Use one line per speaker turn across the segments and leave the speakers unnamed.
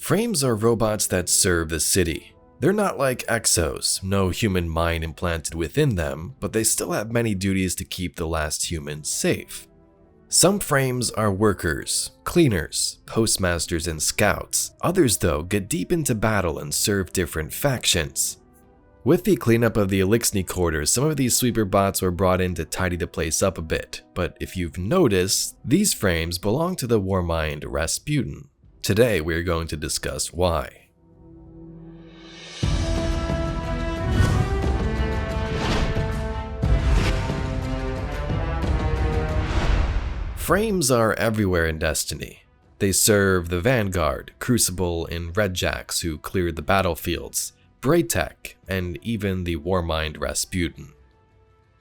Frames are robots that serve the city. They're not like exos, no human mind implanted within them, but they still have many duties to keep the last human safe. Some frames are workers, cleaners, postmasters, and scouts. Others, though, get deep into battle and serve different factions. With the cleanup of the Eliksni quarters, some of these sweeper bots were brought in to tidy the place up a bit, but if you've noticed, these frames belong to the warmind Rasputin. Today, we're going to discuss why. Frames are everywhere in Destiny. They serve the Vanguard, Crucible, and Redjacks who cleared the battlefields, Braytech, and even the warmind Rasputin.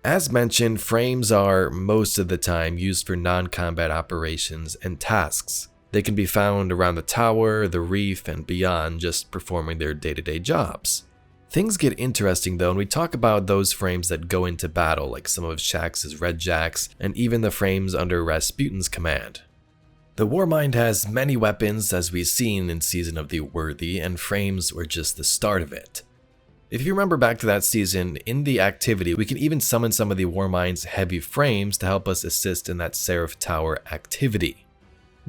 As mentioned, frames are, most of the time, used for non-combat operations and tasks. They can be found around the tower, the reef, and beyond, just performing their day-to-day jobs. Things get interesting though when we talk about those frames that go into battle, like some of Shax's Redjacks, and even the frames under Rasputin's command. The Warmind has many weapons, as we've seen in Season of the Worthy, and frames were just the start of it. If you remember back to that season, in the activity, we can even summon some of the Warmind's heavy frames to help us assist in that Seraph Tower activity.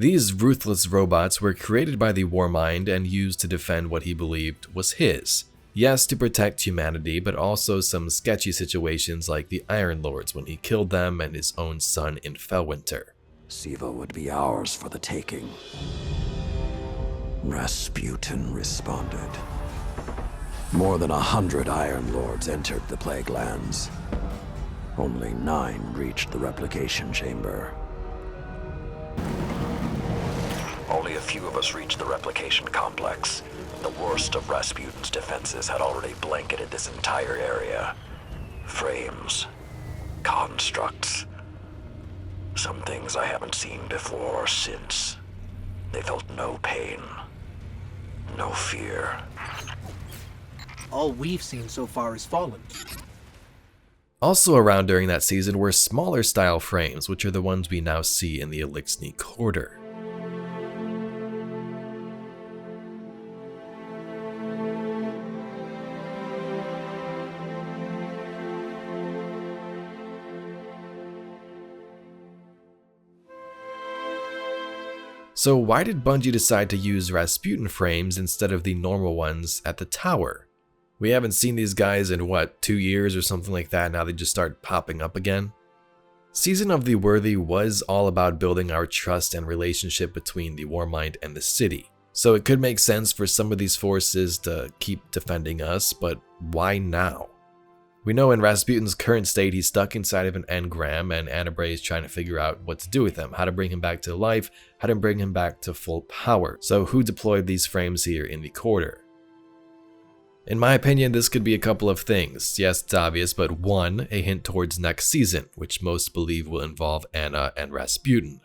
These ruthless robots were created by the Warmind and used to defend what he believed was his. Yes, to protect humanity, but also some sketchy situations like the Iron Lords when he killed them and his own son in Fellwinter.
Siva would be ours for the taking. Rasputin responded. More than 100 Iron Lords entered the Plague Lands. Only 9 reached the replication chamber. Only a few of us reached the replication complex. The worst of Rasputin's defenses had already blanketed this entire area. Frames, constructs, some things I haven't seen before or since. They felt no pain, no fear.
All we've seen so far is fallen.
Also around during that season were smaller style frames, which are the ones we now see in the Eliksni Quarter. So why did Bungie decide to use Rasputin frames instead of the normal ones at the tower? We haven't seen these guys in what, 2 years or something like that, now they just start popping up again? Season of the Worthy was all about building our trust and relationship between the Warmind and the city. So it could make sense for some of these forces to keep defending us, but why now? We know in Rasputin's current state he's stuck inside of an engram, and Annabray is trying to figure out what to do with him, how to bring him back to life, how to bring him back to full power. So who deployed these frames here in the quarter? In my opinion, this could be a couple of things. Yes, it's obvious, but 1, a hint towards next season, which most believe will involve Anna and Rasputin.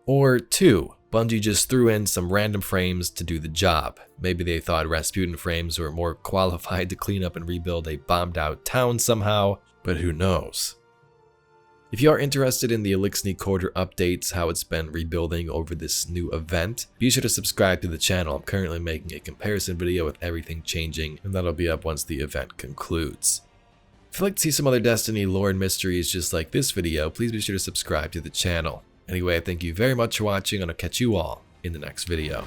Or 2, Bungie just threw in some random frames to do the job. Maybe they thought Rasputin frames were more qualified to clean up and rebuild a bombed out town somehow, but who knows. If you are interested in the Eliksni Quarter updates, how it's been rebuilding over this new event, be sure to subscribe to the channel. I'm currently making a comparison video with everything changing, and that'll be up once the event concludes. If you'd like to see some other Destiny lore and mysteries just like this video, please be sure to subscribe to the channel. Anyway, thank you very much for watching, and I'll catch you all in the next video.